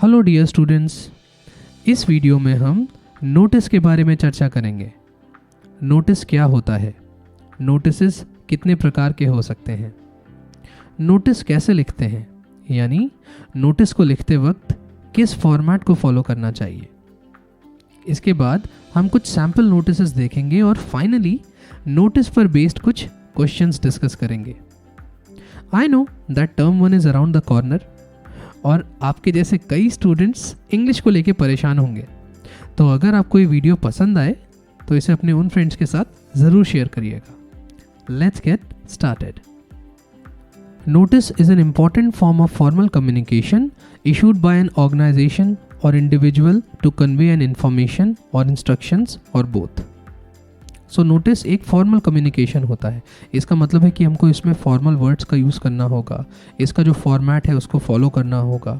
Hello dear students, इस video में हम नोटिस के बारे में चर्चा करेंगे। नोटिस क्या होता है, नोटिसेस कितने प्रकार के हो सकते हैं, नोटिस कैसे लिखते हैं, यानी नोटिस को लिखते वक्त किस फॉर्मेट को फॉलो करना चाहिए। इसके बाद हम कुछ सैम्पल नोटिसेस देखेंगे और फाइनली नोटिस पर बेस्ड कुछ क्वेश्चंस डिस्कस करेंगे। I know that term 1 is around the corner और आपके जैसे कई स्टूडेंट्स इंग्लिश को लेके परेशान होंगे। तो अगर आपको ये वीडियो पसंद आए तो इसे अपने उन फ्रेंड्स के साथ ज़रूर शेयर करिएगा। Let's get started. Notice is an important form of formal communication issued by an organization or individual to convey an information or instructions or both. So notice एक formal communication होता है। इसका मतलब है कि हमको इसमें formal words का यूज़ करना होगा, इसका जो format है उसको follow करना होगा।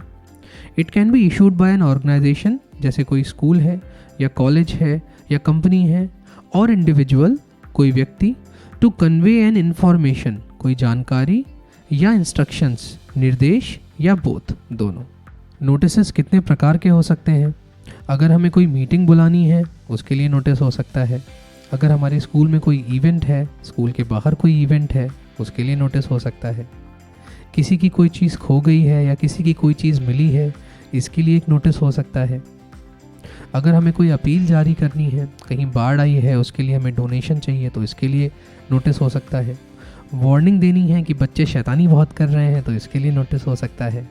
It can be issued by an organization जैसे कोई स्कूल है या कॉलेज है या कंपनी है, और individual कोई व्यक्ति, to convey an information कोई जानकारी या इंस्ट्रक्शंस निर्देश या बोथ दोनों। नोटिसेस कितने प्रकार के हो सकते हैं। अगर हमें कोई मीटिंग बुलानी है उसके लिए नोटिस हो सकता है। अगर हमारे स्कूल में कोई इवेंट है, स्कूल के बाहर कोई इवेंट है, उसके लिए नोटिस हो सकता है। किसी की कोई चीज़ खो गई है या किसी की कोई चीज़ मिली है, इसके लिए एक नोटिस हो सकता है। अगर हमें कोई अपील जारी करनी है, कहीं बाढ़ आई है उसके लिए हमें डोनेशन चाहिए, तो इसके लिए नोटिस हो सकता है। वार्निंग देनी है कि बच्चे शैतानी बहुत कर रहे हैं, तो इसके लिए नोटिस हो सकता है।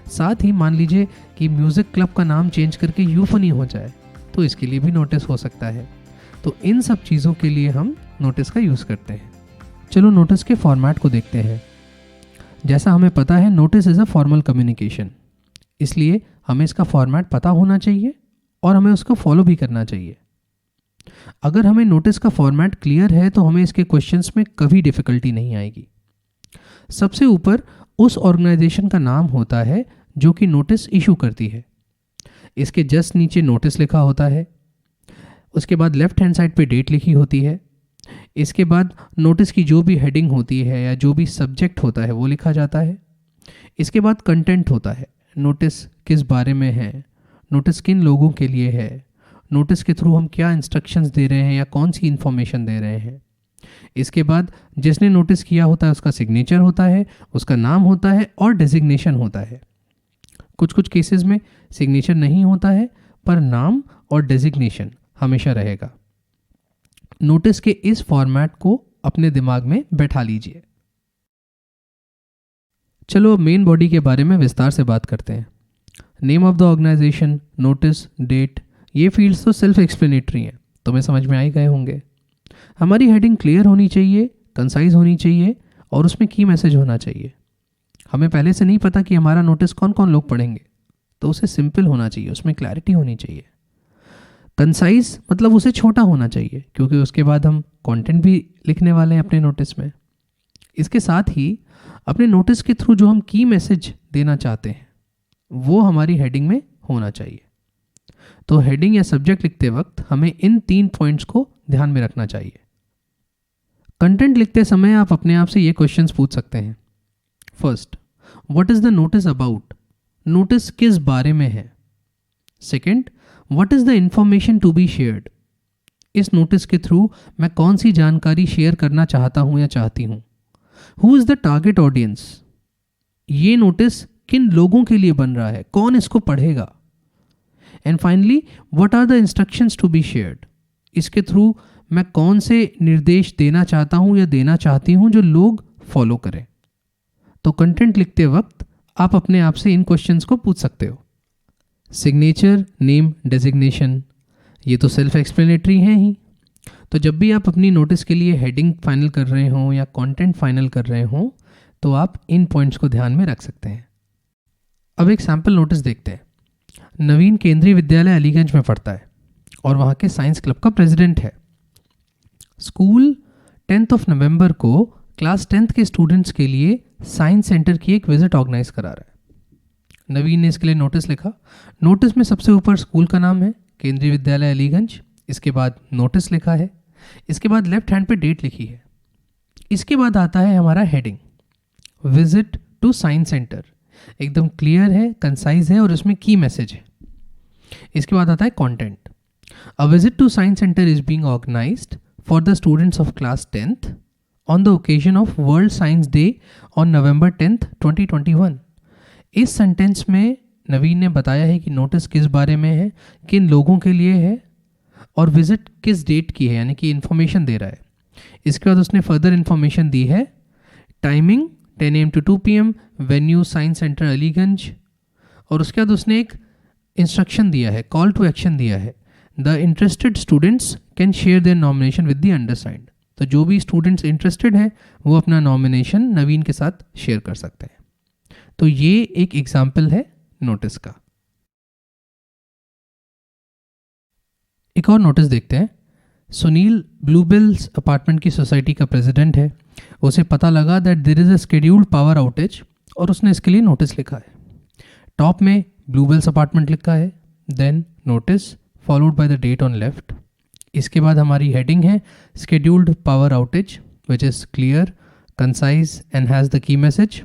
साथ ही मान लीजिए कि म्यूज़िक क्लब का नाम चेंज करके यूफनी हो जाए, तो इसके लिए भी नोटिस हो सकता है। तो इन सब चीज़ों के लिए हम नोटिस का यूज़ करते हैं। चलो नोटिस के फॉर्मेट को देखते हैं। जैसा हमें पता है notice is a formal communication, इसलिए हमें इसका फॉर्मेट पता होना चाहिए और हमें उसको फॉलो भी करना चाहिए। अगर हमें नोटिस का फॉर्मेट क्लियर है तो हमें इसके क्वेश्चंस में कभी डिफ़िकल्टी नहीं आएगी। सबसे ऊपर उस ऑर्गेनाइजेशन का नाम होता है जो कि नोटिस इशू करती है। इसके जस्ट नीचे नोटिस लिखा होता है। उसके बाद लेफ्ट हैंड साइड पे डेट लिखी होती है। इसके बाद नोटिस की जो भी हेडिंग होती है या जो भी सब्जेक्ट होता है वो लिखा जाता है। इसके बाद कंटेंट होता है, नोटिस किस बारे में है, नोटिस किन लोगों के लिए है, नोटिस के थ्रू हम क्या इंस्ट्रक्शंस दे रहे हैं या कौन सी इन्फॉर्मेशन दे रहे हैं। इसके बाद जिसने नोटिस किया होता है उसका सिग्नेचर होता है, उसका नाम होता है और डेजिग्नेशन होता है। कुछ कुछ केसेस में सिग्नेचर नहीं होता है पर नाम और डेजिग्नेशन हमेशा रहेगा। नोटिस के इस फॉर्मेट को अपने दिमाग में बैठा लीजिए। चलो अब मेन बॉडी के बारे में विस्तार से बात करते हैं। Name of the organisation, notice, date, ये फील्ड्स तो सेल्फ एक्सप्लेनेटरी हैं, तुम्हें समझ में आ ही गए होंगे। हमारी हेडिंग क्लियर होनी चाहिए, कंसाइज होनी चाहिए और उसमें की मैसेज होना चाहिए। हमें पहले से नहीं पता कि हमारा नोटिस कौन कौन लोग पढ़ेंगे, तो उसे सिंपल होना चाहिए, उसमें क्लैरिटी होनी चाहिए। कंसाइज मतलब उसे छोटा होना चाहिए, क्योंकि उसके बाद हम कंटेंट भी लिखने वाले हैं अपने नोटिस में। इसके साथ ही अपने नोटिस के थ्रू जो हम की मैसेज देना चाहते हैं वो हमारी हेडिंग में होना चाहिए। तो हेडिंग या सब्जेक्ट लिखते वक्त हमें इन 3 पॉइंट्स को ध्यान में रखना चाहिए। कंटेंट लिखते समय आप अपने आप से ये क्वेश्चंस पूछ सकते हैं। First, what is the notice about, notice किस बारे में है। Second, what is the information to be shared, इस नोटिस के थ्रू मैं कौन सी जानकारी शेयर करना चाहता हूँ या चाहती हूँ। Who is the target audience, ये नोटिस किन लोगों के लिए बन रहा है, कौन इसको पढ़ेगा। And finally, what are the instructions to be shared, इसके थ्रू मैं कौन से निर्देश देना चाहता हूँ या देना चाहती हूँ जो लोग फॉलो करें। तो कंटेंट लिखते वक्त आप अपने आप से इन क्वेश्चंस को पूछ सकते हो। सिग्नेचर, नेम, डेजिग्नेशन, ये तो सेल्फ एक्सप्लेनेटरी हैं ही। तो जब भी आप अपनी नोटिस के लिए हेडिंग फाइनल कर रहे हों या कंटेंट फाइनल कर रहे हों तो आप इन पॉइंट्स को ध्यान में रख सकते हैं। अब एक सैम्पल नोटिस देखते हैं। नवीन केंद्रीय विद्यालय अलीगंज में पढ़ता है और वहाँ के साइंस क्लब का प्रेसिडेंट है। स्कूल 10 नवंबर को क्लास 10th के स्टूडेंट्स के लिए साइंस सेंटर की एक विजिट ऑर्गेनाइज करा रहा है। नवीन ने इसके लिए नोटिस लिखा। नोटिस में सबसे ऊपर स्कूल का नाम है, केंद्रीय विद्यालय अलीगंज। इसके बाद नोटिस लिखा है। इसके बाद लेफ्ट हैंड पे डेट लिखी है। इसके बाद आता है हमारा heading, visit to science centre. एकदम क्लियर है, कंसाइज है और इसमें की मैसेज है। इसके बाद आता है content. A visit to science centre is being organised for the students of class 10th on the occasion of world science day on November 10th 2021। इस सेंटेंस में नवीन ने बताया है कि नोटिस किस बारे में है, किन लोगों के लिए है और विजिट किस डेट की है, यानी कि इन्फॉर्मेशन दे रहा है। इसके बाद उसने फर्दर इन्फॉर्मेशन दी है, timing 10 AM to 2 PM, venue science centre Aliganj, और उसके बाद उसने एक इंस्ट्रक्शन दिया है, कॉल टू एक्शन दिया है, the interested students can share their nomination with the undersigned. तो जो भी स्टूडेंट्स इंटरेस्टेड हैं वो अपना नॉमिनेशन नवीन के साथ शेयर कर सकते हैं। तो ये एक एग्जाम्पल है नोटिस का। एक और नोटिस देखते हैं। सुनील ब्लूबेल्स अपार्टमेंट की सोसाइटी का प्रेसिडेंट है। उसे पता लगा that there is a scheduled power outage और उसने इसके लिए नोटिस लिखा है। टॉप में ब्लूबेल्स अपार्टमेंट लिखा है, then notice followed by the date on left. इसके बाद हमारी हेडिंग है scheduled power outage which is clear, concise and has the key message.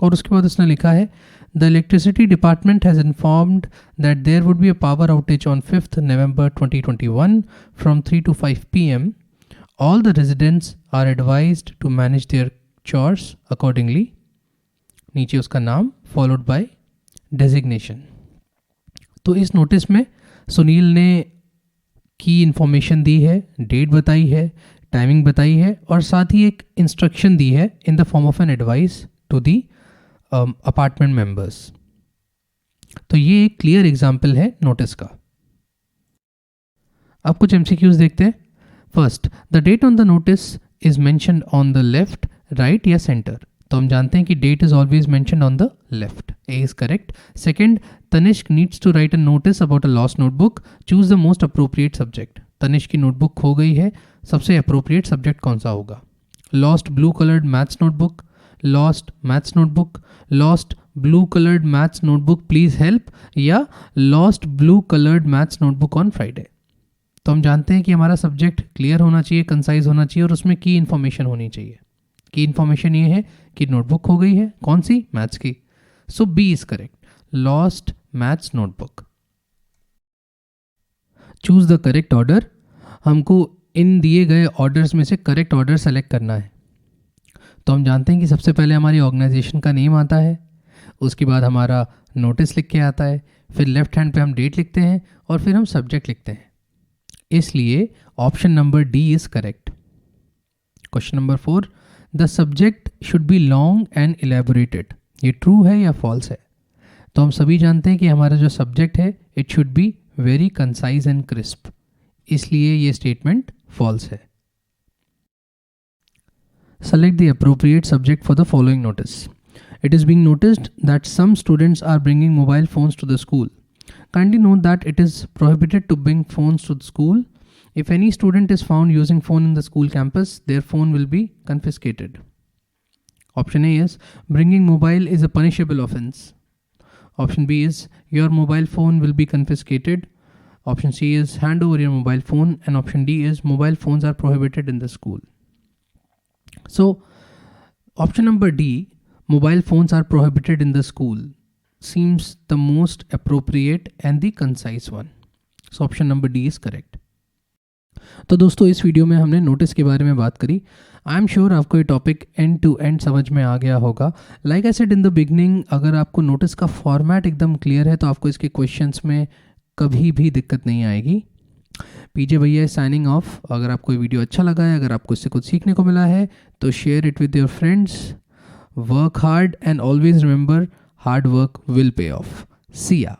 और उसके बाद उसने लिखा है the electricity department has informed that there would be a power outage on 5th November 2021 from 3 to 5 PM. All the residents are advised to manage their chores accordingly. नीचे उसका नाम followed by designation. तो इस notice में सुनील ने की information दी है, date बताई है, टाइमिंग बताई है और साथ ही एक इंस्ट्रक्शन दी है in the form of an advice to the apartment members. तो ये एक क्लियर एग्जाम्पल है नोटिस का। अब कुछ MCQs देखते हैं। First, the date on the notice is mentioned on the left, right या सेंटर। तो हम जानते हैं कि date is always mentioned on the left, A is correct. Second, Tanishq needs to write a notice about a lost notebook, choose the most appropriate subject. Tanishq की notebook खो गई है, सबसे अप्रोप्रिएट सब्जेक्ट कौन सा होगा? Lost blue coloured maths notebook, lost maths notebook, lost blue coloured maths notebook please help, या lost blue coloured maths notebook on Friday. तो हम जानते हैं कि हमारा सब्जेक्ट क्लियर होना चाहिए, कंसाइज होना चाहिए और उसमें की इन्फॉर्मेशन होनी चाहिए। की इन्फॉर्मेशन ये है कि नोटबुक हो गई है, कौन सी? मैथ्स की। So B is correct, lost maths notebook. Choose the correct order. हमको इन दिए गए ऑर्डर्स में से करेक्ट ऑर्डर सेलेक्ट करना है। तो हम जानते हैं कि सबसे पहले हमारी ऑर्गेनाइजेशन का नेम आता है, उसके बाद हमारा नोटिस लिख के आता है, फिर लेफ्ट हैंड पे हम डेट लिखते हैं और फिर हम सब्जेक्ट लिखते हैं। इसलिए option number D is correct. Question number 4, the subject should be long and elaborated. ये ट्रू है या फॉल्स है? तो हम सभी जानते हैं कि हमारा जो सब्जेक्ट है it should be very concise and crisp, इसलिए ये स्टेटमेंट फॉल्स है। Select the appropriate subject for the following notice. It is being noticed that some students are bringing mobile phones to the school. Kindly note that it is prohibited to bring phones to the school. If any student is found using phone in the school campus, their phone will be confiscated. Option A is bringing mobile is a punishable offense. Option B is your mobile phone will be confiscated. Option C is hand over your mobile phone, and option D is mobile phones are prohibited in the school. So, option number D, mobile phones are prohibited in the school, seems the most appropriate and the concise one. So, option number D is correct. तो दोस्तों इस video में हमने notice के बारे में बात करी। आई एम श्योर आपको ये टॉपिक एंड टू एंड समझ में आ गया होगा। Like I said in the beginning, अगर आपको नोटिस का फॉर्मेट एकदम क्लियर है तो आपको इसके क्वेश्चंस में कभी भी दिक्कत नहीं आएगी। पीजे भैया साइनिंग ऑफ। अगर आपको ये वीडियो अच्छा लगा है, अगर आपको इससे कुछ सीखने को मिला है तो share it with your friends. Work hard and always remember, hard work will pay off. See या।